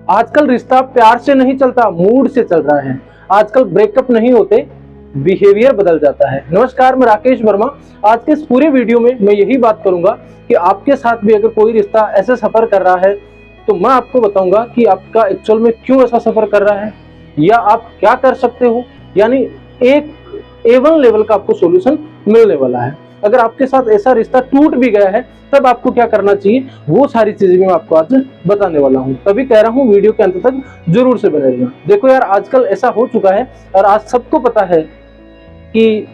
आजकल रिश्ता प्यार से नहीं चलता, मूड से चल रहा है। आजकल ब्रेकअप नहीं होते, बिहेवियर बदल जाता है। नमस्कार, मैं राकेश वर्मा। आज के इस पूरे वीडियो में मैं यही बात करूंगा कि आपके साथ भी अगर कोई रिश्ता ऐसे सफर कर रहा है तो मैं आपको बताऊंगा कि आपका एक्चुअल में क्यों ऐसा सफर कर रहा है या आप क्या कर सकते हो। यानी एक A1 लेवल का आपको सॉल्यूशन मिलने वाला है। अगर आपके साथ ऐसा रिश्ता टूट भी गया है तब आपको क्या करना चाहिए, वो सारी चीजें मैं आपको आज बताने वाला हूँ। तभी कह रहा हूँ वीडियो के अंत तक जरूर से बने रहना। देखो यार, आजकल ऐसा हो चुका है और आज सबको पता है कि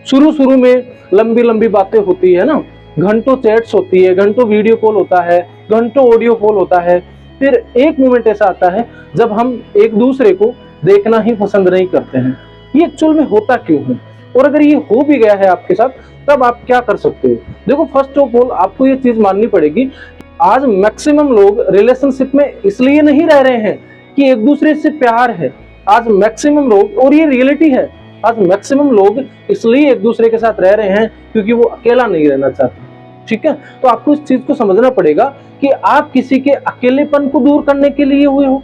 शुरू में लंबी लंबी बातें होती है ना, घंटों चैट्स होती है, घंटों वीडियो कॉल होता है, घंटों ऑडियो कॉल होता है। फिर एक मोमेंट ऐसा आता है जब हम एक दूसरे को देखना ही पसंद नहीं करते हैं। ये एक्चुअल में होता क्यों है, और अगर ये हो भी गया है आपके साथ तब आप क्या कर सकते हो। देखो, फर्स्ट ऑफ ऑल आपको ये चीज माननी पड़ेगी, आज मैक्सिमम लोग रिलेशनशिप में इसलिए नहीं रह रहे हैं कि एक दूसरे से प्यार है। आज मैक्सिमम लोग, और ये रियलिटी है, आज मैक्सिमम लोग इसलिए एक दूसरे के साथ रह रहे हैं क्योंकि वो अकेला नहीं रहना चाहते। ठीक है, तो आपको इस चीज को समझना पड़ेगा कि आप किसी के अकेलेपन को दूर करने के लिए हुए हो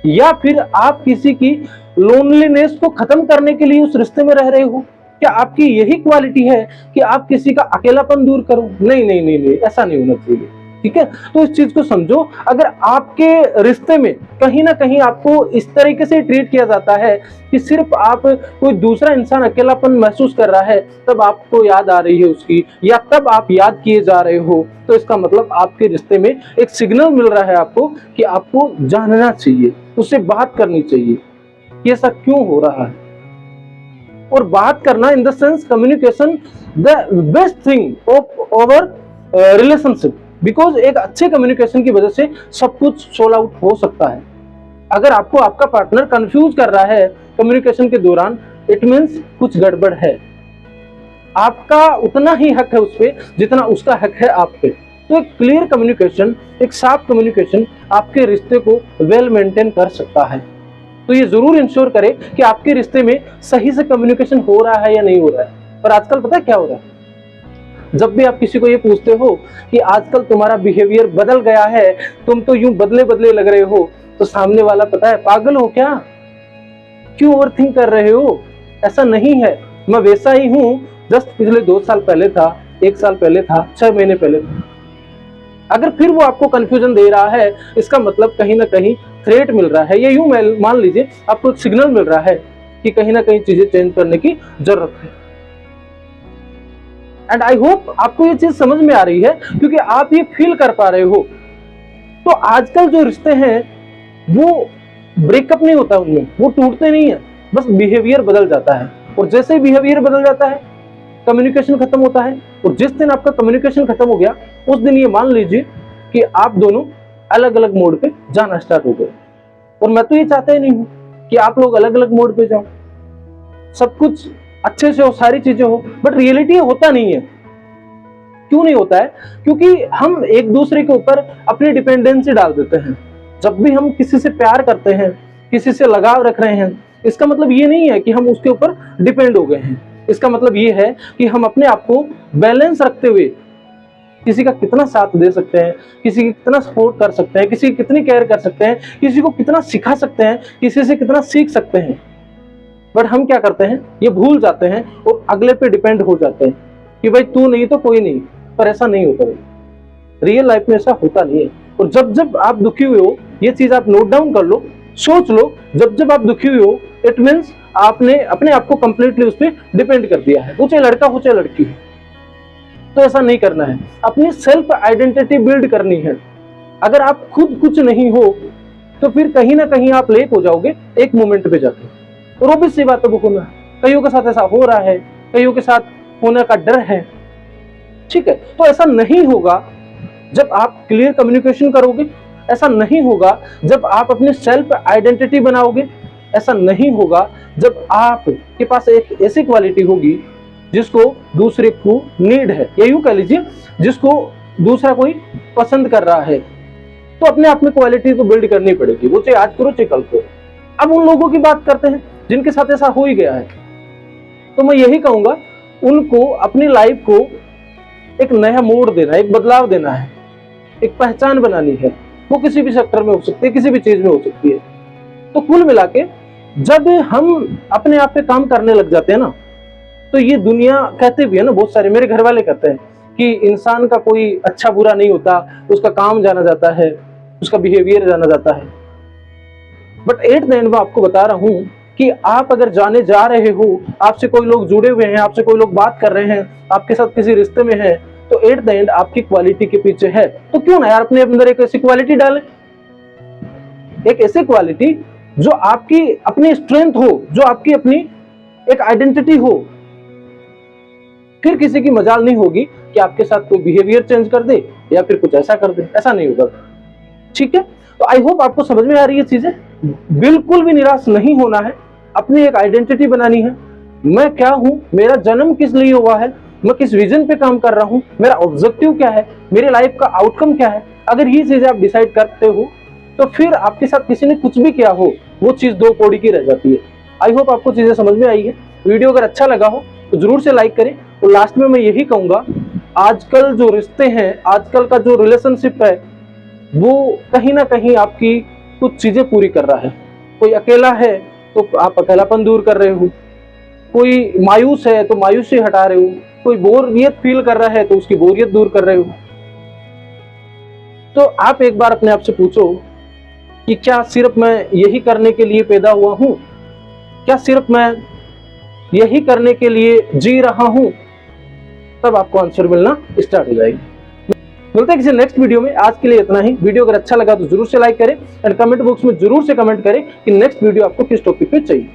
या फिर आप किसी की लोनलीनेस को खत्म करने के लिए उस रिश्ते में रह रहे हो। क्या आपकी यही क्वालिटी है कि आप किसी का अकेलापन दूर करो? नहीं नहीं नहीं नहीं, ऐसा नहीं होना चाहिए। ठीक है, तो इस चीज को समझो। अगर आपके रिश्ते में कहीं ना कहीं आपको इस तरीके से ट्रीट किया जाता है कि सिर्फ आप, कोई दूसरा इंसान अकेलापन महसूस कर रहा है तब आपको याद आ रही है उसकी, या तब आप याद किए जा रहे हो, तो इसका मतलब आपके रिश्ते में एक सिग्नल मिल रहा है आपको कि आपको जानना चाहिए, उससे बात करनी चाहिए कि ऐसा क्यों हो रहा है। और बात करना in the sense communication the best thing of our relationship, because एक अच्छे कम्युनिकेशन की वजह से सब कुछ सोल्व आउट हो सकता है। अगर आपको आपका पार्टनर कंफ्यूज कर रहा है कम्युनिकेशन के दौरान, इट मीन्स कुछ गड़बड़ है। आपका उतना ही हक है उस पर जितना उसका हक है आप पे। तो एक क्लियर कम्युनिकेशन, एक साफ कम्युनिकेशन आपके रिश्ते को वेल मेंटेन कर सकता है। तो ये जरूर इंश्योर करे कि आपके रिश्ते में सही से कम्युनिकेशन हो रहा है या नहीं हो रहा है। पर आजकल पता है क्या हो रहा है, जब भी आप किसी को ये पूछते हो कि आजकल तुम्हारा बिहेवियर बदल गया है, तुम तो यूं बदले बदले लग रहे हो, तो सामने वाला पता है, पागल हो क्या, क्यों ओवरथिंक कर रहे हो, ऐसा नहीं है, मैं वैसा ही हूं जस्ट पिछले 2 साल पहले था, 1 साल पहले था, 6 महीने पहले था। अगर फिर वो आपको कंफ्यूजन दे रहा है, इसका मतलब कहीं ना कहीं थ्रेट मिल रहा है, या यूं मान लीजिए आपको एक सिग्नल मिल रहा है कि कहीं ना कहीं चीजें चेंज करने की जरूरत है। एंड आई होप आपको ये चीज समझ में आ रही है, क्योंकि आप ये फील कर पा रहे हो। तो आजकल जो रिश्ते हैं वो ब्रेकअप नहीं होता उनमें, वो टूटते नहीं है, बस बिहेवियर बदल जाता है। और जैसे ही बिहेवियर बदल जाता है, कम्युनिकेशन खत्म होता है। और जिस दिन आपका कम्युनिकेशन खत्म हो गया, उस दिन ये मान लीजिए कि आप दोनों अलग अलग मोड पे जाना स्टार्ट हो गए। और मैं तो ये चाहता ही नहीं हूं कि आप लोग अलग अलग मोड पे जाओ, सब कुछ अच्छे से हो, सारी चीजें हो, बट रियलिटी होता नहीं है। क्यों नहीं होता है? क्योंकि हम एक दूसरे के ऊपर अपनी डिपेंडेंसी डाल देते हैं। जब भी हम किसी से प्यार करते हैं, किसी से लगाव रख रहे हैं, इसका मतलब ये नहीं है कि हम उसके ऊपर डिपेंड हो गए हैं। इसका मतलब ये है कि हम अपने आप को बैलेंस रखते हुए किसी का कितना साथ दे सकते हैं, किसी की कितना सपोर्ट कर सकते हैं, किसी की कितनी केयर कर सकते हैं, किसी को कितना सिखा सकते हैं, किसी से कितना सीख सकते हैं। बट हम क्या करते हैं, ये भूल जाते हैं और अगले पे डिपेंड हो जाते हैं कि भाई तू नहीं तो कोई नहीं। पर ऐसा नहीं होता, रियल लाइफ में ऐसा होता नहीं है। और जब जब आप दुखी हुए हो, ये चीज आप नोट डाउन कर लो, सोच लो, जब जब आप दुखी हुए हो, इट मीन्स आपने अपने आप को कंप्लीटली उस पर डिपेंड कर दिया है, वो चाहे लड़का हो चाहे लड़की हो। तो ऐसा नहीं करना है, अपनी सेल्फ आइडेंटिटी बिल्ड करनी है। अगर आप खुद कुछ नहीं हो तो फिर कहीं ना कहीं आप लेक हो जाओगे एक मोमेंट पे जाके। और वो भी सी बात है, होना कईयों के साथ ऐसा हो रहा है, कईयों के साथ होने का डर है। ठीक है, तो ऐसा नहीं होगा जब आप क्लियर कम्युनिकेशन करोगे, ऐसा नहीं होगा जब आप अपनी सेल्फ आइडेंटिटी बनाओगे, ऐसा नहीं होगा जब आपके पास एक ऐसी क्वालिटी होगी जिसको दूसरे को नीड है, या यूं कह लीजिए जिसको दूसरा कोई पसंद कर रहा है। तो अपने आप में क्वालिटी तो बिल्ड करनी पड़ेगी, वो चाहे आज करो चाहे कल करो। अब उन लोगों की बात करते हैं जिनके साथ ऐसा हो ही गया है, तो मैं यही कहूंगा उनको अपनी लाइफ को एक नया मोड़ देना, एक बदलाव देना है, एक पहचान बनानी है। वो किसी भी सेक्टर में हो सकती है, किसी भी चीज में हो सकती है। तो कुल मिला के जब हम अपने आप पे काम करने लग जाते हैं ना, तो ये दुनिया कहते भी है ना, बहुत सारे मेरे घर वाले कहते हैं कि इंसान का कोई अच्छा बुरा नहीं होता, उसका काम जाना जाता है, उसका बिहेवियर जाना जाता है। बट एट द एंड मैं आपको बता रहा हूं कि आप अगर जाने जा रहे हो, आपसे कोई लोग जुड़े हुए हैं, आपसे कोई लोग बात कर रहे हैं, आपके साथ किसी रिश्ते में है, तो एट द एंड आपकी क्वालिटी के पीछे है। तो क्यों ना यार अपने अंदर एक ऐसी क्वालिटी डालें, एक ऐसी क्वालिटी जो आपकी अपनी स्ट्रेंथ हो, जो आपकी अपनी एक आइडेंटिटी हो। फिर किसी की मजाल नहीं होगी कि आपके साथ कोई बिहेवियर चेंज कर दे या फिर कुछ ऐसा कर दे, ऐसा नहीं होगा। ठीक है, तो आई होप आपको समझ में आ रही है चीजें। बिल्कुल भी निराश नहीं होना है, अपनी एक आइडेंटिटी बनानी है। मैं क्या हूं, मेरा जन्म किस लिए हुआ है, मैं किस विजन पे काम कर रहा हूं, मेरा ऑब्जेक्टिव क्या है, मेरे लाइफ का आउटकम क्या है। अगर ये चीजें आप डिसाइड करते हो तो फिर आपके साथ किसी ने कुछ भी किया हो, वो चीज दो कौड़ी की रह जाती है। आई होप आपको चीजें समझ में आई है। वीडियो अगर अच्छा लगा हो तो जरूर से लाइक करें। तो लास्ट में मैं यही कहूंगा, आजकल जो रिश्ते हैं, आजकल का जो रिलेशनशिप है, वो कहीं ना कहीं आपकी कुछ चीजें पूरी कर रहा है। कोई अकेला है तो आप अकेलापन दूर कर रहे हो, कोई मायूस है तो मायूसी हटा रहे हो, कोई बोरियत फील कर रहा है तो उसकी बोरियत दूर कर रहे हो। तो आप एक बार अपने आप से पूछो कि क्या सिर्फ मैं यही करने के लिए पैदा हुआ हूं, क्या सिर्फ मैं यही करने के लिए जी रहा हूं। तब आपको आंसर मिलना स्टार्ट हो जाएगी। मिलते हैं किसी नेक्स्ट वीडियो में। आज के लिए इतना ही। वीडियो अगर अच्छा लगा तो जरूर से लाइक करें एंड कमेंट बॉक्स में जरूर से कमेंट करें कि नेक्स्ट वीडियो आपको किस टॉपिक पे चाहिए।